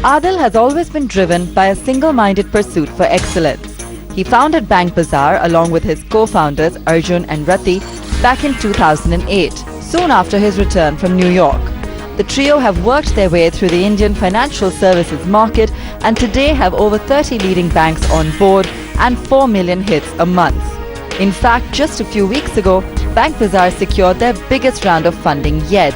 Adhil has always been driven by a single-minded pursuit for excellence. He founded BankBazaar along with his co-founders Arjun and Rati back in 2008, soon after his return from New York. The trio have worked their way through the Indian financial services market and today have over 30 leading banks on board and 4 million hits a month. In fact, just a few weeks ago, BankBazaar secured their biggest round of funding yet,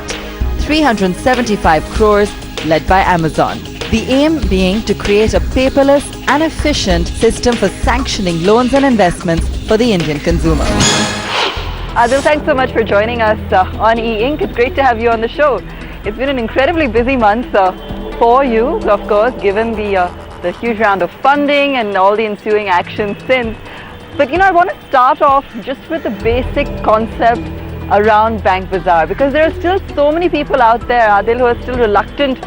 375 crores, led by Amazon. The aim being to create a paperless and efficient system for sanctioning loans and investments for the Indian consumer. Adhil, thanks so much for joining us on E-Ink. It's great to have you on the show. It's been an incredibly busy month for you, of course, given the huge round of funding and all the ensuing actions since. But I want to start off just with the basic concept around BankBazaar, because there are still so many people out there, Adhil, who are still reluctant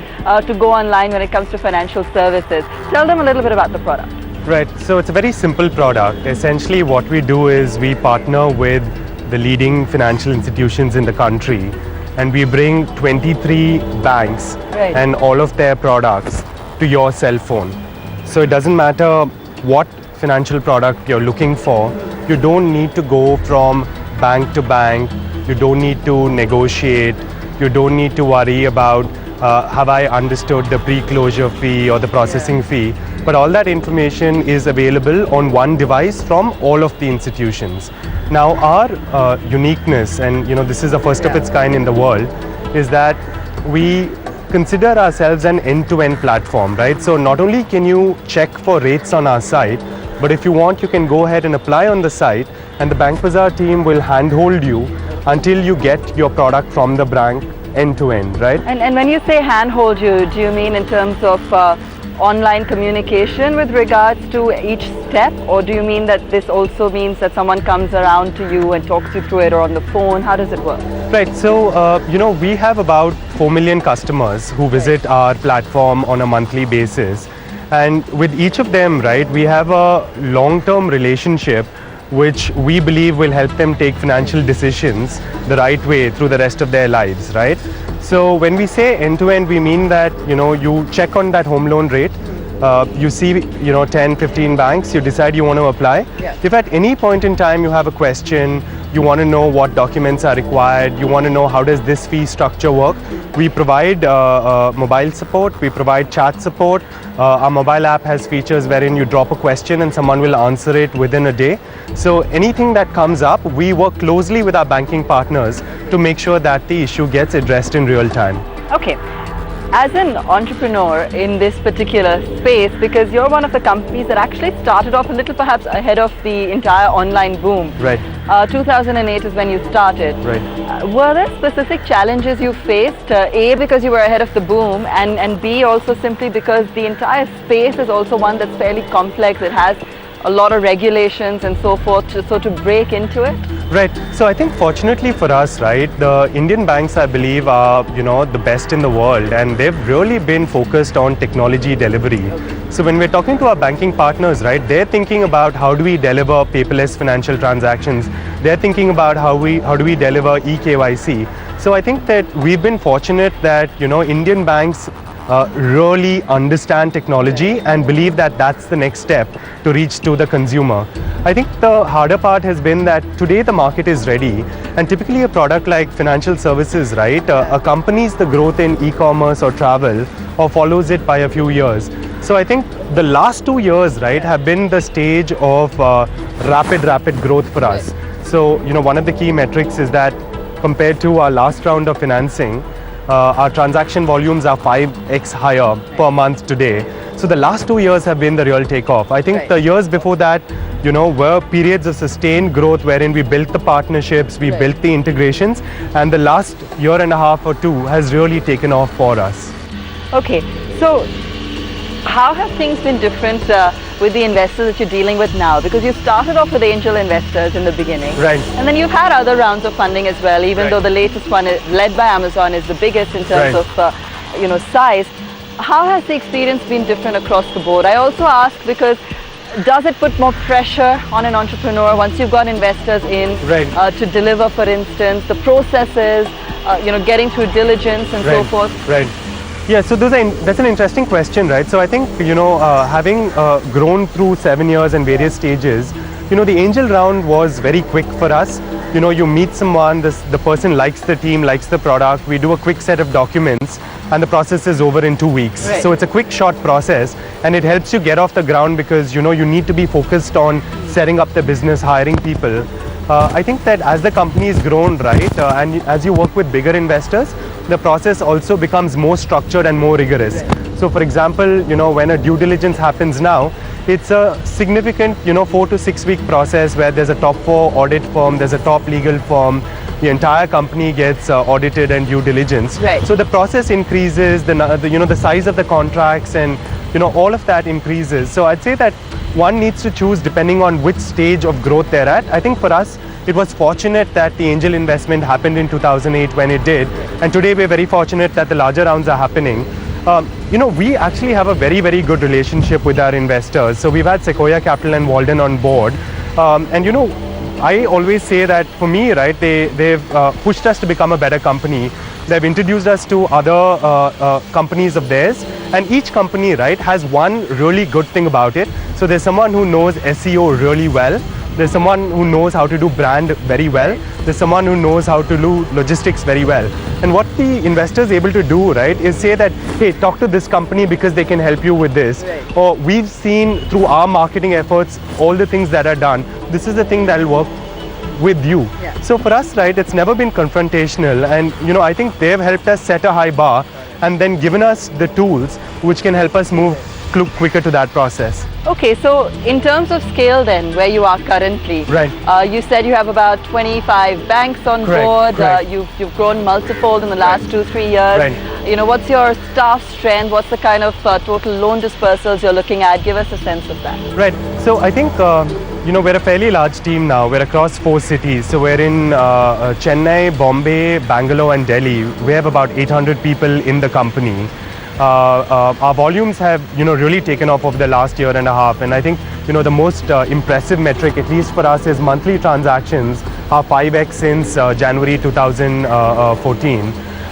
to go online when it comes to financial services. Tell them a little bit about the product. Right, so it's a very simple product. Essentially what we do is we partner with the leading financial institutions in the country and we bring 23 banks and all of their products to your cell phone. So it doesn't matter what financial product you're looking for, you don't need to go from bank to bank, you don't need to negotiate, you don't need to worry about have I understood the pre-closure fee or the processing fee, but all that information is available on one device from all of the institutions. Now our uniqueness, and this is the first of its kind in the world, is that we consider ourselves an end-to-end platform, right? So not only can you check for rates on our site, but if you want, you can go ahead and apply on the site and the BankBazaar team will handhold you until you get your product from the bank end to end, right? And when you say handhold you, do you mean in terms of online communication with regards to each step, or do you mean that this also means that someone comes around to you and talks you through it, or on the phone? How does it work? Right, so we have about 4 million customers who visit our platform on a monthly basis, and with each of them, right, we have a long-term relationship which we believe will help them take financial decisions the right way through the rest of their lives, right? So when we say end-to-end, we mean that, you check on that home loan rate, you see, 10, 15 banks, you decide you want to apply. If at any point in time you have a question, you want to know what documents are required, you want to know how does this fee structure work, we provide mobile support, we provide chat support. Our mobile app has features wherein you drop a question and someone will answer it within a day. So anything that comes up, we work closely with our banking partners to make sure that the issue gets addressed in real time. Okay. As an entrepreneur in this particular space, because you're one of the companies that actually started off a little perhaps ahead of the entire online boom. Right. 2008 is when you started. Right. Were there specific challenges you faced? A, because you were ahead of the boom, and B, also simply because the entire space is also one that's fairly complex. It has a lot of regulations and so forth, so to break into it? Right. So I think fortunately for us, right, the Indian banks, I believe, are, the best in the world, and they've really been focused on technology delivery. So when we're talking to our banking partners, right, they're thinking about how do we deliver paperless financial transactions. They're thinking about how do we deliver eKYC. So I think that we've been fortunate that, Indian banks really understand technology and believe that that's the next step to reach to the consumer. I think the harder part has been that today the market is ready, and typically a product like financial services, right, accompanies the growth in e-commerce or travel or follows it by a few years. So I think the last 2 years, right, have been the stage of rapid growth for us. So, one of the key metrics is that compared to our last round of financing, our transaction volumes are 5x higher per month today. So the last 2 years have been the real takeoff. I think the years before that, were periods of sustained growth wherein we built the partnerships, we built the integrations, and the last year and a half or two has really taken off for us. Okay, so how have things been different with the investors that you're dealing with now? Because you started off with angel investors in the beginning. Right. And then you've had other rounds of funding as well, even though the latest one, led by Amazon, is the biggest in terms of size. How has the experience been different across the board? I also ask because does it put more pressure on an entrepreneur once you've got investors in to deliver, for instance, the processes, getting through diligence and so forth? Right. Yeah, so that's an interesting question, right? So I think, having grown through 7 years and various stages, the angel round was very quick for us. You meet someone, the person likes the team, likes the product, we do a quick set of documents, and the process is over in 2 weeks. So it's a quick, short process, and it helps you get off the ground because, you need to be focused on setting up the business, hiring people. I think that as the company has grown, right, and as you work with bigger investors, the process also becomes more structured and more rigorous. So for example, when a due diligence happens now, it's a significant, 4 to 6 week process where there's a top 4 audit firm, there's a top legal firm, the entire company gets audited and due diligence. So the process increases, the size of the contracts and, all of that increases. So I'd say that one needs to choose depending on which stage of growth they're at. I think for us, it was fortunate that the angel investment happened in 2008 when it did. And today we're very fortunate that the larger rounds are happening. We actually have a very, very good relationship with our investors. So we've had Sequoia Capital and Walden on board. I always say that for me, right, they've pushed us to become a better company. They've introduced us to other companies of theirs. And each company, right, has one really good thing about it. So there's someone who knows SEO really well. There's someone who knows how to do brand very well. There's someone who knows how to do logistics very well. And what the investor is able to do, right, is say that, hey, talk to this company because they can help you with this. Or we've seen through our marketing efforts, all the things that are done. This is the thing that will work with you. So for us, right, it's never been confrontational. And, I think they've helped us set a high bar and then given us the tools which can help us move quicker to that process. Okay, so in terms of scale then, where you are currently, you said you have about 25 banks on board, you've grown multifold in the last 2-3 years. What's your staff strength, what's the kind of total loan dispersals you're looking at? Give us a sense of that. Right, so I think, we're a fairly large team now, we're across 4 cities, so we're in Chennai, Bombay, Bangalore and Delhi. We have about 800 people in the company. Our volumes have, really taken off over the last year and a half. And I think, the most impressive metric, at least for us, is monthly transactions are 5x since January 2014.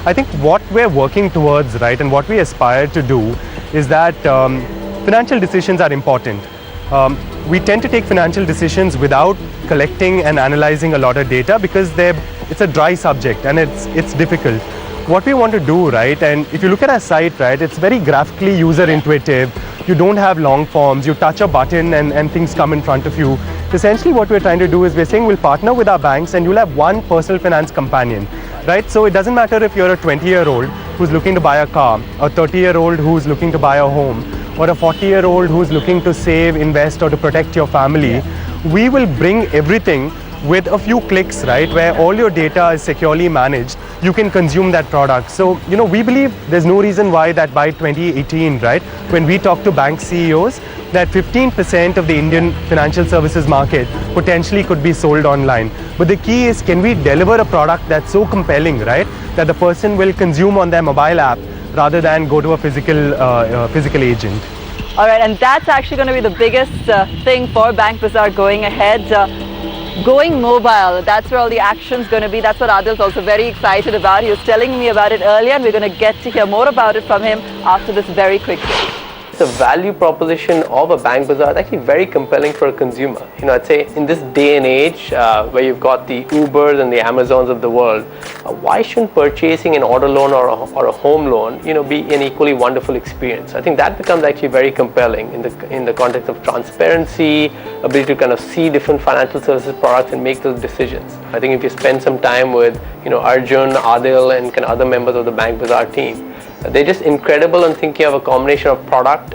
I think what we're working towards, right, and what we aspire to do is that financial decisions are important. We tend to take financial decisions without collecting and analyzing a lot of data because it's a dry subject and it's difficult. What we want to do, right, and if you look at our site, right, it's very graphically user intuitive. You don't have long forms, you touch a button and things come in front of you. Essentially what we're trying to do is we're saying we'll partner with our banks and you'll have one personal finance companion, right? So it doesn't matter if you're a 20-year-old who's looking to buy a car, a 30-year-old who's looking to buy a home, or a 40-year-old who's looking to save, invest, or to protect your family. We will bring everything with a few clicks, right, where all your data is securely managed, you can consume that product. So, we believe there's no reason why that by 2018, right, when we talk to bank CEOs, that 15% of the Indian financial services market potentially could be sold online. But the key is, can we deliver a product that's so compelling, right, that the person will consume on their mobile app rather than go to a physical agent. All right, and that's actually going to be the biggest thing for BankBazaar going ahead. Going mobile, that's where all the action's going to be. That's what Adhil's also very excited about. He was telling me about it earlier, and we're going to get to hear more about it from him after this very quick break. The value proposition of a BankBazaar is actually very compelling for a consumer. I'd say in this day and age where you've got the Ubers and the Amazons of the world, why shouldn't purchasing an auto loan or a home loan, be an equally wonderful experience? I think that becomes actually very compelling in the context of transparency, ability to kind of see different financial services products and make those decisions. I think if you spend some time with, Arjun, Adhil, and kind of other members of the BankBazaar team, they're just incredible on thinking of a combination of product,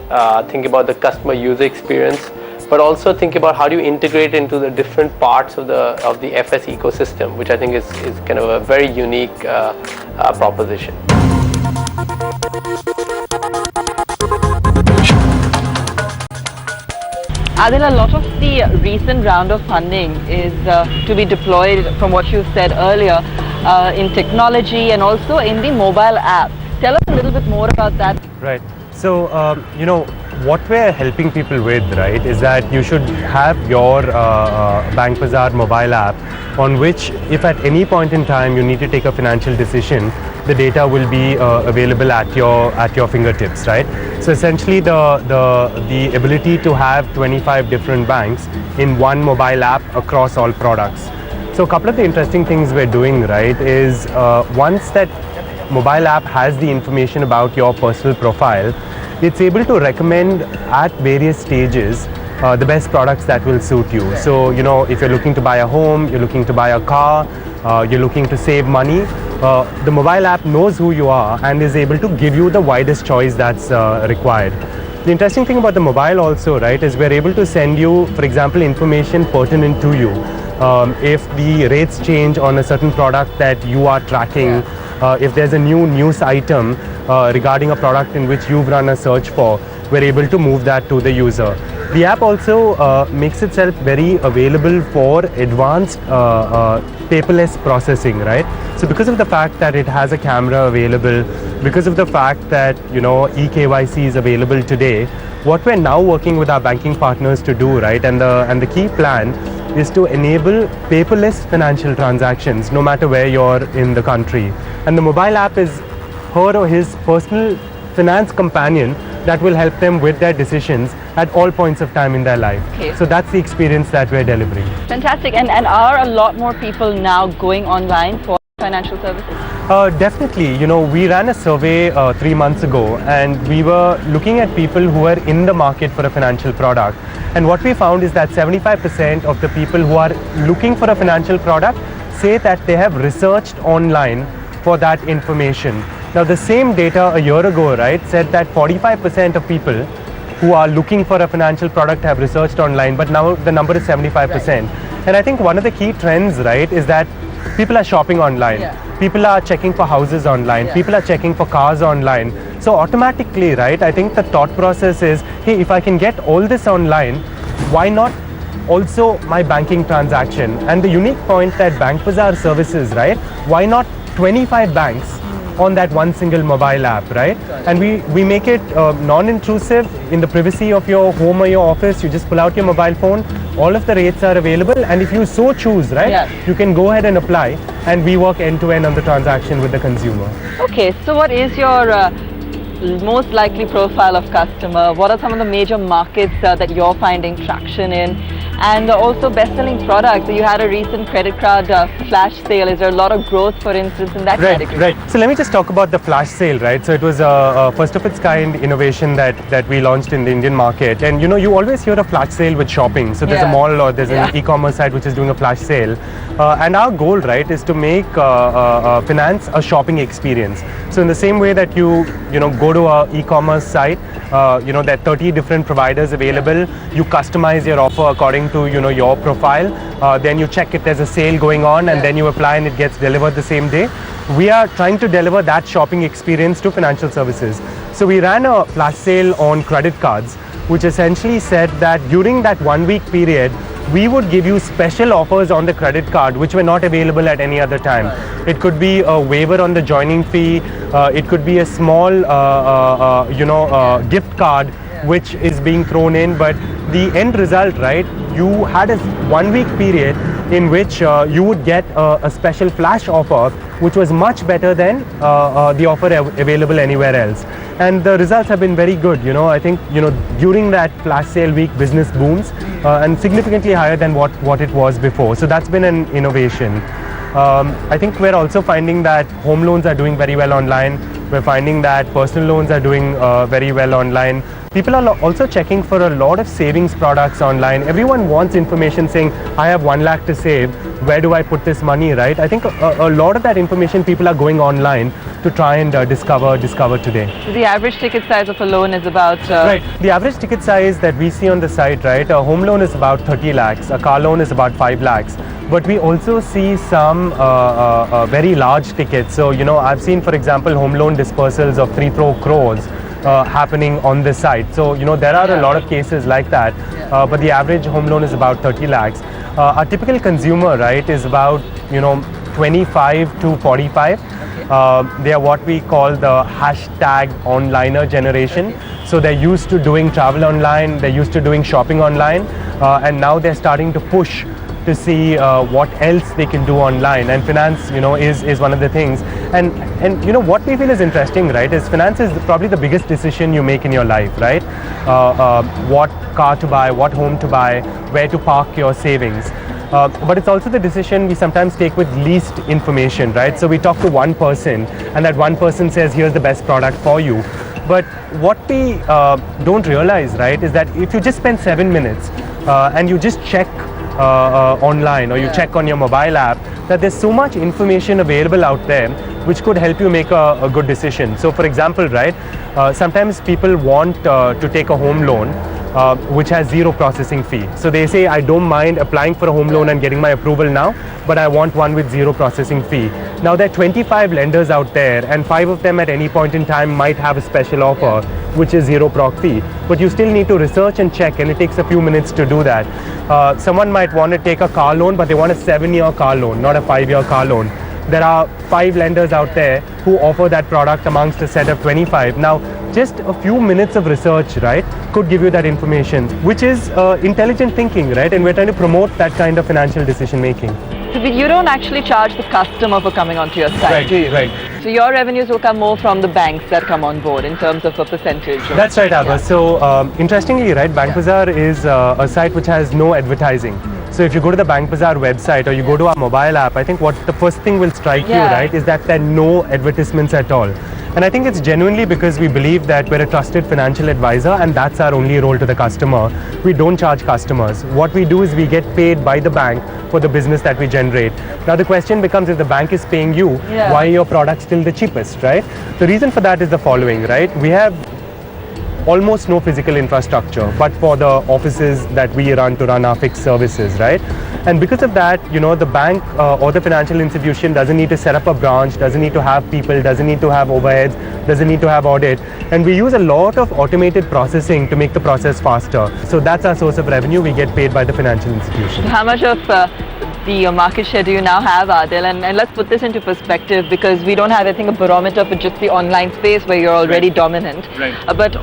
thinking about the customer user experience, but also think about how do you integrate into the different parts of the FS ecosystem, which I think is kind of a very unique proposition. Adhil, a lot of the recent round of funding is to be deployed, from what you said earlier, in technology and also in the mobile app. Tell us a little bit more about that. Right. So, what we're helping people with, right, is that you should have your BankBazaar mobile app on which, if at any point in time you need to take a financial decision, the data will be available at your fingertips, right? So essentially, the ability to have 25 different banks in one mobile app across all products. So a couple of the interesting things we're doing, right, is once that mobile app has the information about your personal profile, it's able to recommend at various stages the best products that will suit you. So, you know, if you're looking to buy a home, you're looking to buy a car, you're looking to save money, the mobile app knows who you are and is able to give you the widest choice that's required. The interesting thing about the mobile also, right, is we're able to send you, for example, information pertinent to you. If the rates change on a certain product that you are tracking, if there's a new news item regarding a product in which you've run a search for, we're able to move that to the user. The app also makes itself very available for advanced paperless processing, right? So because of the fact that it has a camera available, because of the fact that, you know, eKYC is available today, what we're now working with our banking partners to do, right, and the key plan is to enable paperless financial transactions no matter where you're in the country. And the mobile app is her or his personal finance companion that will help them with their decisions at all points of time in their life. Okay. So that's the experience that we're delivering. Fantastic. And are a lot more people now going online for financial services? Definitely. You know, we ran a survey 3 months ago and we were looking at people who are in the market for a financial product. And what we found is that 75% of the people who are looking for a financial product say that they have researched online for that information. Now, the same data a year ago, right, said that 45% of people who are looking for a financial product have researched online, but now the number is 75%. Right. And I think one of the key trends, right, is that people are shopping online. Yeah. People are checking for houses online. Yeah. People are checking for cars online. So automatically, right, I think the thought process is, hey, if I can get all this online, why not also my banking transaction? And the unique point that BankBazaar services, right, why not 25 banks on that one single mobile app, right? And we make it non-intrusive in the privacy of your home or your office. You just pull out your mobile phone, all of the rates are available, and if you so choose, right, yeah, you can go ahead and apply, and we work end-to-end on the transaction with the consumer. Okay, so what is your most likely profile of customer? What are some of the major markets that you're finding traction in? And also best-selling products. So you had a recent credit card flash sale. Is there a lot of growth, for instance, in that category? Right. So let me just talk about the flash sale, right? So it was a first of its kind innovation that we launched in the Indian market. And you know, you always hear a flash sale with shopping. So there's a mall or there's an e-commerce site which is doing a flash sale. And our goal, right, is to make finance a shopping experience. So in the same way that you go to a e-commerce site, you know, there are 30 different providers available. You customize your offer according to, you know, your profile. Then you check if there's a sale going on, and then you apply and it gets delivered the same day. We are trying to deliver that shopping experience to financial services. So we ran a flash sale on credit cards, which essentially said that during that 1 week period, we would give you special offers on the credit card which were not available at any other time. It could be a waiver on the joining fee, it could be a small gift card which is being thrown in, but the end result, right, you had a 1 week period in which you would get a special flash offer which was much better than the offer available anywhere else. And the results have been very good. You know, I think, you know, during that flash sale week, business booms and significantly higher than what it was before. So that's been an innovation. I think we're also finding that home loans are doing very well online. We're finding that personal loans are doing very well online. People are also checking for a lot of savings products online. Everyone wants information saying, I have 1 lakh to save. Where do I put this money, right? I think a lot of that information people are going online to try and discover today. So the average ticket size of a loan is about... Right. The average ticket size that we see on the site, right? A home loan is about 30 lakhs. A car loan is about 5 lakhs. But we also see some very large tickets. So, you know, I've seen, for example, home loan dispersals of 3-4 crores happening on this site. So, you know, there are a lot of cases like that. But the average home loan is about 30 lakhs. Our typical consumer, right, is about, you know, 25 to 45. They are what we call the hashtag onliner generation. So they're used to doing travel online, they're used to doing shopping online, and now they're starting to push to see what else they can do online, and finance, is one of the things. And what we feel is interesting, right, is finance is probably the biggest decision you make in your life, right? What car to buy, what home to buy, where to park your savings. But it's also the decision we sometimes take with least information, right? So we talk to one person, and that one person says, here's the best product for you. But what we don't realize, right, is that if you just spend 7 minutes and you just check online, or you check on your mobile app, that there's so much information available out there which could help you make a good decision. So for example, right, sometimes people want to take a home loan which has zero processing fee. So they say, I don't mind applying for a home loan and getting my approval now, but I want one with zero processing fee. Now there are 25 lenders out there, and 5 of them at any point in time might have a special offer which is zero proc fee, but you still need to research and check, and it takes a few minutes to do that. Someone might want to take a car loan, but they want a 7-year car loan, not a 5-year car loan. There are 5 lenders out there who offer that product amongst a set of 25. Now, just a few minutes of research, right, could give you that information, which is intelligent thinking, right? And we're trying to promote that kind of financial decision making. So you don't actually charge the customer for coming onto your site, do you? Right. So your revenues will come more from the banks that come on board in terms of a percentage. That's right, Abba. So interestingly, right, BankBazaar is a site which has no advertising. So if you go to the BankBazaar website or you go to our mobile app, I think what the first thing will strike you, right, is that there are no advertisements at all. And I think it's genuinely because we believe that we're a trusted financial advisor, and that's our only role to the customer. We don't charge customers. What we do is we get paid by the bank for the business that we generate. Now the question becomes, if the bank is paying you, why are your products still the cheapest, right? The reason for that is the following, right? We have almost no physical infrastructure, but for the offices that we run to run our fixed services, right? And because of that, the bank or the financial institution doesn't need to set up a branch, doesn't need to have people, doesn't need to have overheads, doesn't need to have audit. And we use a lot of automated processing to make the process faster. So that's our source of revenue. We get paid by the financial institution. How much of the market share do you now have, Adhil? And let's put this into perspective, because we don't have, I think, a barometer for just the online space where you're already dominant. Right. But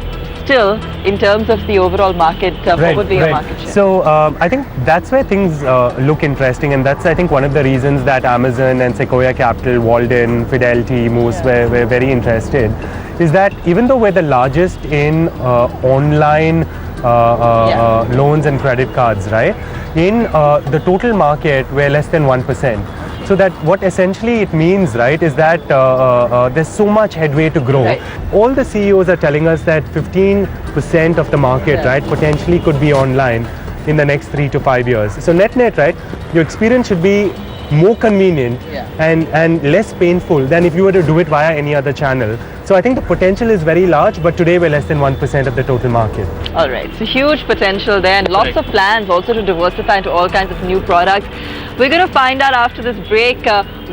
still, in terms of the overall market, what would be your market share? So I think that's where things look interesting, and that's, I think, one of the reasons that Amazon and Sequoia Capital, Walden, Fidelity, Moose were very interested, is that even though we're the largest in online loans and credit cards, right, in the total market we're less than 1%. So that what essentially it means, right, is that there's so much headway to grow. Right. All the CEOs are telling us that 15% of the market, right, potentially could be online in the next 3 to 5 years. So net, right, your experience should be more convenient and less painful than if you were to do it via any other channel. So I think the potential is very large, but today we're less than 1% of the total market. All right, so huge potential there, and lots of plans also to diversify into all kinds of new products. We're going to find out after this break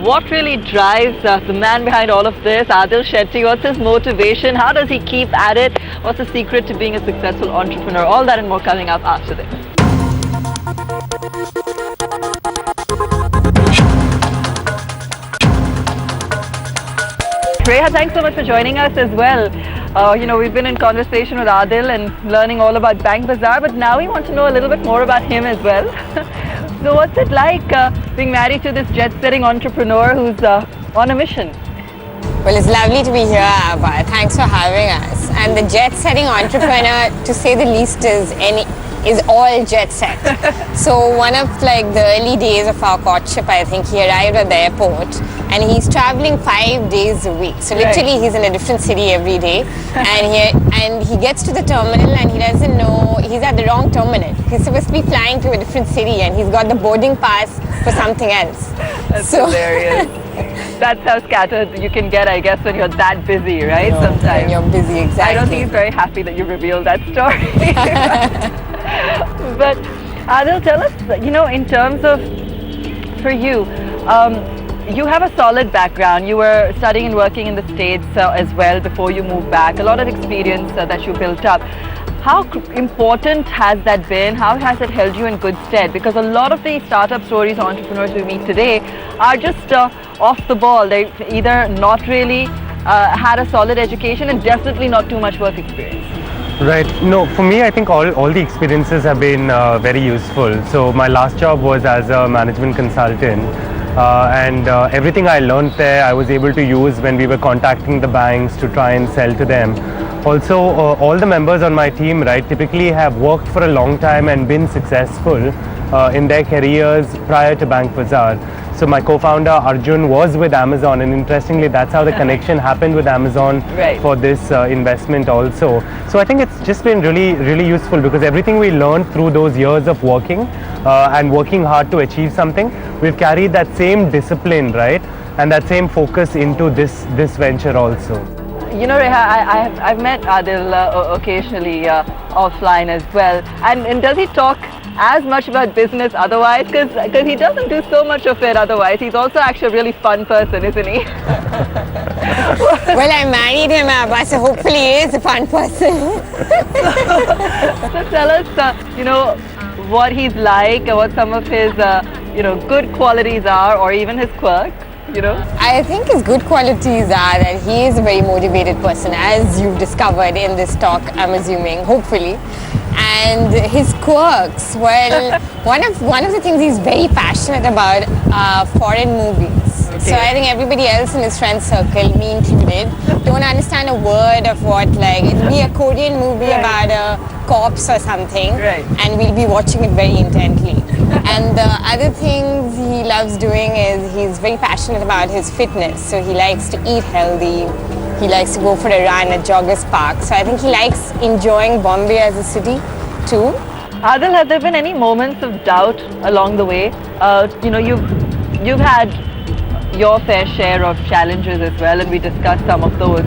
what really drives the man behind all of this, Adhil Shetty. What's his motivation? How does he keep at it? What's the secret to being a successful entrepreneur? All that and more coming up after this. Reha, thanks so much for joining us as well. We've been in conversation with Adhil and learning all about BankBazaar, but now we want to know a little bit more about him as well. So what's it like being married to this jet-setting entrepreneur who's on a mission? Well, it's lovely to be here, Abba. Thanks for having us. And the jet-setting entrepreneur, to say the least, is all jet set. So one of the early days of our courtship, I think he arrived at the airport and he's traveling 5 days a week. So literally he's in a different city every day, and he gets to the terminal and he doesn't know he's at the wrong terminal. He's supposed to be flying to a different city and he's got the boarding pass for something else. That's hilarious. That's how scattered you can get, I guess, when you're that busy, right? Sometimes. When you're busy, exactly. I don't think he's very happy that you revealed that story. But Adhil, tell us, in terms of, for you, you have a solid background. You were studying and working in the States as well before you moved back. A lot of experience that you built up. How important has that been? How has it held you in good stead? Because a lot of the startup stories, entrepreneurs we meet today are just off the ball. They've either not really had a solid education and definitely not too much work experience. Right. No, for me, I think all the experiences have been very useful. So my last job was as a management consultant. And everything I learned there, I was able to use when we were contacting the banks to try and sell to them. Also, all the members on my team, right, typically have worked for a long time and been successful in their careers prior to BankBazaar. So my co-founder Arjun was with Amazon, and interestingly, that's how the connection happened with Amazon for this investment also. So I think it's just been really useful, because everything we learned through those years of working and working hard to achieve something, we've carried that same discipline, right, and that same focus into this venture also. You know, Reha, I've met Adhil occasionally offline as well. And does he talk as much about business otherwise? Because he doesn't do so much of it otherwise. He's also actually a really fun person, isn't he? Well, I married him, Abba, so hopefully he is a fun person. So tell us, you know, what he's like, what some of his, you know, good qualities are, or even his quirks. You know? I think his good qualities are that he is a very motivated person, as you've discovered in this talk, I'm assuming, hopefully. And his quirks, well, one of the things he's very passionate about are foreign movies. Okay. So I think everybody else in his friend circle, me included, don't understand a word of what, like, it'll be a Korean movie about a corpse or something, and we'll be watching it very intently. And the other things he loves doing is he's very passionate about his fitness. So he likes to eat healthy. He likes to go for a run at Joggers Park. So I think he likes enjoying Bombay as a city too. Adhil, have there been any moments of doubt along the way? You know, you've had your fair share of challenges as well, and we discussed some of those.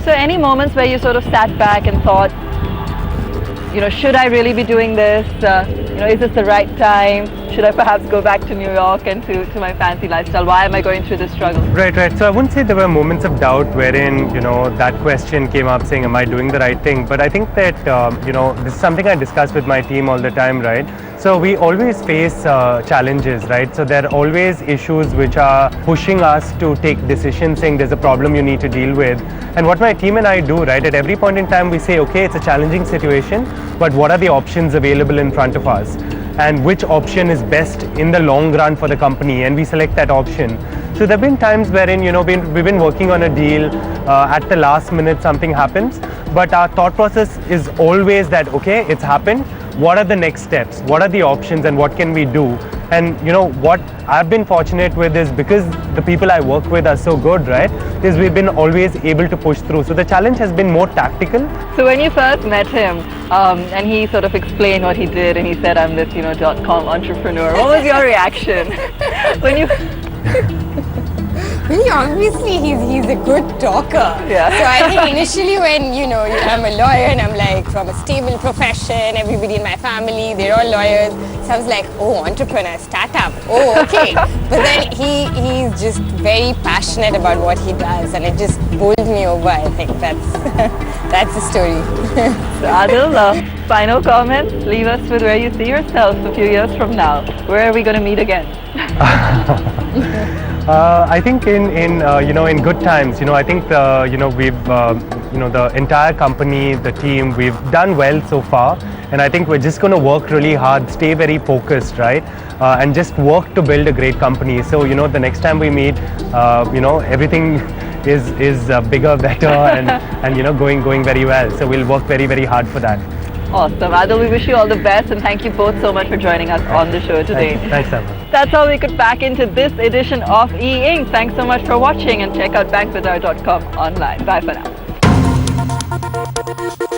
So any moments where you sort of sat back and thought, you know, should I really be doing this? You know, is this the right time? Should I perhaps go back to New York and to my fancy lifestyle? Why am I going through this struggle? Right. So I wouldn't say there were moments of doubt wherein, you know, that question came up saying, am I doing the right thing? But I think that, you know, this is something I discuss with my team all the time, right? So we always face challenges, right? So there are always issues which are pushing us to take decisions, saying there's a problem you need to deal with. And what my team and I do, right, at every point in time we say, okay, it's a challenging situation, but what are the options available in front of us? And which option is best in the long run for the company, and we select that option. So there have been times wherein, you know, we've been working on a deal, at the last minute something happens, but our thought process is always that, okay, it's happened, what are the next steps, what are the options, and what can we do? And you know what I've been fortunate with is, because the people I work with are so good, right, is we've been always able to push through. So the challenge has been more tactical. So when you first met him, and he sort of explained what he did, and he said, I'm this, you know, .com entrepreneur, what was your reaction? When you... Well, obviously he's a good talker. Yeah. So I think initially when, you know, I'm a lawyer and I'm like from a stable profession, everybody in my family, they're all lawyers. So I was like, oh, entrepreneur, startup, oh, okay. But then he's just very passionate about what he does, and it just bowled me over. I think that's the story. So Adhil, final comments, leave us with where you see yourself a few years from now. Where are we going to meet again? I think in you know, in good times, you know, I think you know, we've you know, the entire company, the team, we've done well so far, and I think we're just going to work really hard, stay very focused, right, and just work to build a great company. So you know, the next time we meet, you know, everything is bigger, better, and you know, going very well. So we'll work very hard for that. Awesome. Adhil, we wish you all the best, and thank you both so much for joining us on the show today. Thanks, Emma. That's how we could back into this edition of E-Ink. Thanks so much for watching, and check out bankbazaar.com online. Bye for now.